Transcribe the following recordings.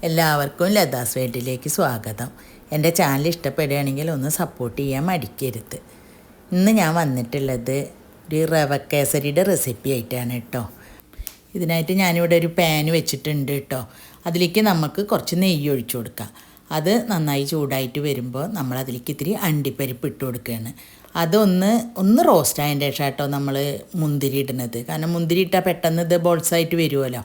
എല്ലാവർക്കും ലതാസ് വേൾഡിലേക്ക് സ്വാഗതം. എൻ്റെ ചാനൽ ഇഷ്ടപ്പെടുകയാണെങ്കിൽ ഒന്ന് സപ്പോർട്ട് ചെയ്യാൻ മടിക്കരുത്. ഇന്ന് ഞാൻ വന്നിട്ടുള്ളത് ഒരു റവ കേസരിയുടെ റെസിപ്പി ആയിട്ടാണ് കേട്ടോ. ഇതിനായിട്ട് ഞാനിവിടെ ഒരു പാൻ വെച്ചിട്ടുണ്ട് കേട്ടോ. അതിലേക്ക് നമുക്ക് കുറച്ച് നെയ്യ് ഒഴിച്ചു കൊടുക്കാം. അത് നന്നായി ചൂടായിട്ട് വരുമ്പോൾ നമ്മളതിലേക്ക് ഇത്തിരി അണ്ടിപ്പരിപ്പ് ഇട്ട് കൊടുക്കുകയാണ്. അതൊന്ന് റോസ്റ്റ് ആയതിൻ്റെ ശേഷം കേട്ടോ നമ്മൾ മുന്തിരി ഇടുന്നത്. കാരണം മുന്തിരി ഇട്ടാൽ പെട്ടെന്ന് ഇത് ബോൾസായിട്ട് വരുമല്ലോ.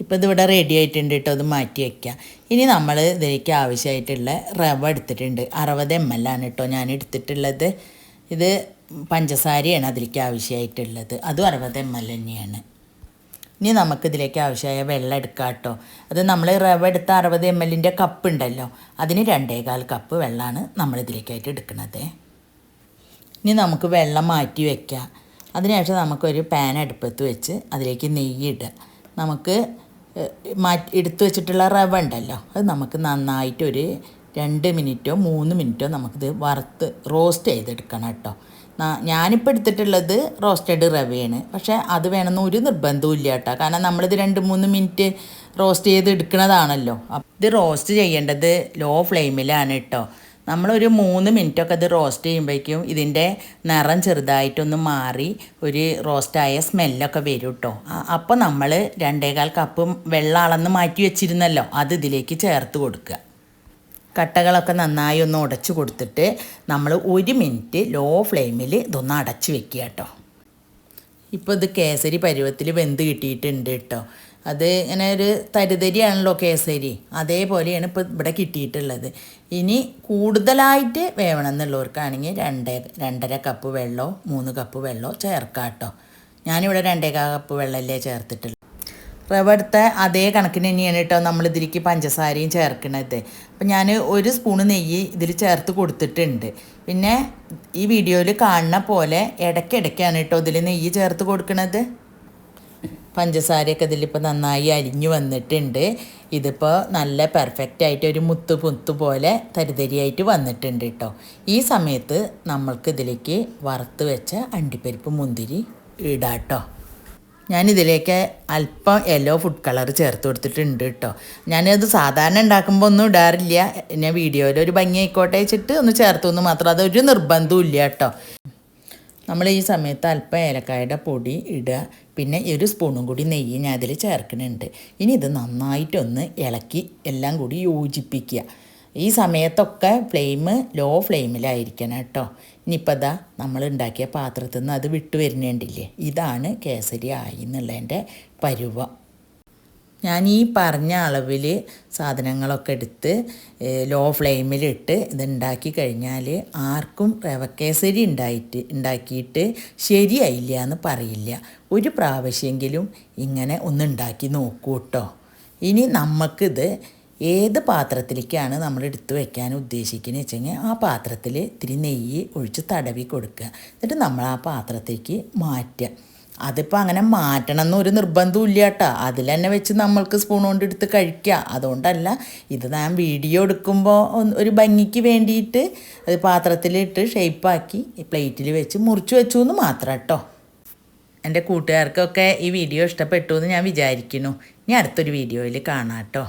ഇപ്പോൾ ഇതിവിടെ റെഡി ആയിട്ടുണ്ട് കേട്ടോ. അത് മാറ്റി വയ്ക്കുക. ഇനി നമ്മൾ ഇതിലേക്ക് ആവശ്യമായിട്ടുള്ള റവ എടുത്തിട്ടുണ്ട്. 60 ml ആണ് കേട്ടോ ഞാൻ എടുത്തിട്ടുള്ളത്. ഇത് പഞ്ചസാരയാണ് അതിലേക്ക് ആവശ്യമായിട്ടുള്ളത്. അതും 60 ml തന്നെയാണ്. ഇനി നമുക്കിതിലേക്ക് ആവശ്യമായ വെള്ളം എടുക്കാം കേട്ടോ. അത് നമ്മൾ റവ എടുത്ത 60 ml കപ്പ് ഉണ്ടല്ലോ, അതിന് 2.25 കപ്പ് വെള്ളമാണ് നമ്മളിതിലേക്കായിട്ട് എടുക്കുന്നത്. ഇനി നമുക്ക് വെള്ളം മാറ്റി വയ്ക്കുക. അതിനുശേഷം നമുക്കൊരു പാൻ അടുപ്പത്ത് വെച്ച് അതിലേക്ക് നെയ്യ് ഇടുക. നമുക്ക് എടുത്തു വെച്ചിട്ടുള്ള റവ ഉണ്ടല്ലോ, അത് നമുക്ക് നന്നായിട്ടൊരു 2 മിനിറ്റോ 3 മിനിറ്റോ നമുക്കിത് വറുത്ത് റോസ്റ്റ് ചെയ്തെടുക്കണം കേട്ടോ. ഞാനിപ്പോൾ എടുത്തിട്ടുള്ളത് റോസ്റ്റഡ് റവയാണ്. പക്ഷേ അത് വേണമെന്ന് ഒരു നിർബന്ധവും ഇല്ല കേട്ടോ. കാരണം നമ്മളിത് 2-3 മിനിറ്റ് റോസ്റ്റ് ചെയ്ത് എടുക്കുന്നതാണല്ലോ. ഇത് റോസ്റ്റ് ചെയ്യേണ്ടത് ലോ ഫ്ലെയിമിലാണ് കേട്ടോ. നമ്മളൊരു 3 മിനിറ്റൊക്കെ ഇത് റോസ്റ്റ് ചെയ്യുമ്പോഴേക്കും ഇതിൻ്റെ നിറം ചെറുതായിട്ടൊന്ന് മാറി ഒരു റോസ്റ്റായ സ്മെല്ലൊക്കെ വരും കേട്ടോ. അപ്പോൾ നമ്മൾ 2.25 കപ്പ് വെള്ളം അളന്ന് മാറ്റി വെച്ചിരുന്നല്ലോ, അത് ഇതിലേക്ക് ചേർത്ത് കൊടുക്കുക. കട്ടകളൊക്കെ നന്നായി ഒന്ന് ഉടച്ച് കൊടുത്തിട്ട് നമ്മൾ 1 മിനിറ്റ് ലോ ഫ്ലെയിമിൽ ഇതൊന്ന് അടച്ച് വെക്കുക കേട്ടോ. ഇപ്പോൾ ഇത് കേസരി പരുവത്തിൽ വെന്ത് കിട്ടിയിട്ടുണ്ട് കേട്ടോ. അത് ഇങ്ങനെ ഒരു തരിതരിയാണല്ലോ കേസരി, അതേപോലെയാണ് ഇപ്പോൾ ഇവിടെ കിട്ടിയിട്ടുള്ളത്. ഇനി കൂടുതലായിട്ട് വേവണം എന്നുള്ളവർക്കാണെങ്കിൽ 2.5 കപ്പ് വെള്ളമോ 3 കപ്പ് വെള്ളമോ ചേർക്കാം കേട്ടോ. ഞാനിവിടെ 2.25 കപ്പ് വെള്ളമല്ലേ ചേർത്തിട്ടുള്ളൂ. റവ എടുത്ത അതേ കണക്കിന് തന്നെയാണ് കേട്ടോ നമ്മളിതിലേക്ക് പഞ്ചസാരയും ചേർക്കണത്. അപ്പം ഞാൻ 1 സ്പൂണ് നെയ്യ് ഇതിൽ ചേർത്ത് കൊടുത്തിട്ടുണ്ട്. പിന്നെ ഈ വീഡിയോയിൽ കാണുന്ന പോലെ ഇടയ്ക്കിടയ്ക്കാണ് കേട്ടോ ഇതിൽ നെയ്യ് ചേർത്ത് കൊടുക്കണത്. പഞ്ചസാരയൊക്കെ ഇതിലിപ്പോൾ നന്നായി അരിഞ്ഞു വന്നിട്ടുണ്ട്. ഇതിപ്പോൾ നല്ല പെർഫെക്റ്റ് ആയിട്ട് ഒരു മുത്ത് പോലെ തരിതരിയായിട്ട് വന്നിട്ടുണ്ട് കേട്ടോ. ഈ സമയത്ത് നമ്മൾക്ക് ഇതിലേക്ക് വറുത്ത് വെച്ച അണ്ടിപ്പരിപ്പ് മുന്തിരി ഇടാം കേട്ടോ. ഞാനിതിലേക്ക് അല്പം യെല്ലോ ഫുഡ് കളർ ചേർത്ത് കൊടുത്തിട്ടുണ്ട് കേട്ടോ. ഞാനത് സാധാരണ ഉണ്ടാക്കുമ്പോൾ ഒന്നും ഇടാറില്ല. ഞാൻ വീഡിയോയിൽ ഒരു ഭംഗി ആയിക്കോട്ടെ വെച്ചിട്ട് ഒന്ന് ചേർത്തൊന്ന് മാത്രം, അതൊരു നിർബന്ധവും ഇല്ല കേട്ടോ. നമ്മൾ ഈ സമയത്ത് അല്പം ഏലക്കായുടെ പൊടി ഇടുക. പിന്നെ 1 സ്പൂണും കൂടി നെയ്യ് ഞാൻ അതിൽ ചേർക്കുന്നുണ്ട്. ഇനി ഇത് നന്നായിട്ടൊന്ന് ഇളക്കി എല്ലാം കൂടി യോജിപ്പിക്കുക. ഈ സമയത്തൊക്കെ ഫ്ലെയിം ലോ ഫ്ലെയിമിലായിരിക്കണം കേട്ടോ. ഇനിയിപ്പോൾ ഇതാ നമ്മൾ ഉണ്ടാക്കിയ പാത്രത്തിൽ നിന്ന് അത് വിട്ട് വരുന്നുണ്ടില്ലേ, ഇതാണ് കേസരി ആയി എന്നുള്ളതിൻ്റെ പരുവം. ഞാൻ ഈ പറഞ്ഞ അളവിൽ സാധനങ്ങളൊക്കെ എടുത്ത് ലോ ഫ്ലെയിമിലിട്ട് ഇതുണ്ടാക്കി കഴിഞ്ഞാൽ ആർക്കും റവ കേസരി ഉണ്ടാക്കിയിട്ട് ശരിയായില്ല എന്ന് പറയില്ല. ഒരു പ്രാവശ്യമെങ്കിലും ഇങ്ങനെ ഒന്ന് ഉണ്ടാക്കി നോക്കൂ കേട്ടോ. ഇനി നമുക്കിത് ഏത് പാത്രത്തിലേക്കാണ് നമ്മൾ എടുത്ത് വയ്ക്കാൻ ഉദ്ദേശിക്കുന്നത് വെച്ചെങ്കിൽ ആ പാത്രത്തിൽ ഇത്തിരി നെയ്യ് ഒഴിച്ച് തടവി കൊടുക്കുക. എന്നിട്ട് നമ്മൾ ആ പാത്രത്തേക്ക് മാറ്റുക. അതിപ്പോൾ അങ്ങനെ മാറ്റണം എന്നൊരു നിർബന്ധവും ഇല്ല കേട്ടോ. അതിൽ തന്നെ വെച്ച് നമ്മൾക്ക് സ്പൂൺ കൊണ്ട് എടുത്ത് കഴിക്കുക. അതുകൊണ്ടല്ല, ഇത് ഞാൻ വീഡിയോ എടുക്കുമ്പോൾ ഒരു ഭംഗിക്ക് വേണ്ടിയിട്ട് അത് പാത്രത്തിലിട്ട് ഷേപ്പാക്കി പ്ലേറ്റിൽ വെച്ച് മുറിച്ച് വെച്ചു എന്ന് മാത്രം കേട്ടോ. എൻ്റെ കൂട്ടുകാർക്കൊക്കെ ഈ വീഡിയോ ഇഷ്ടപ്പെട്ടു എന്ന് ഞാൻ വിചാരിക്കുന്നു. ഇനി അടുത്തൊരു വീഡിയോയിൽ കാണാം കേട്ടോ.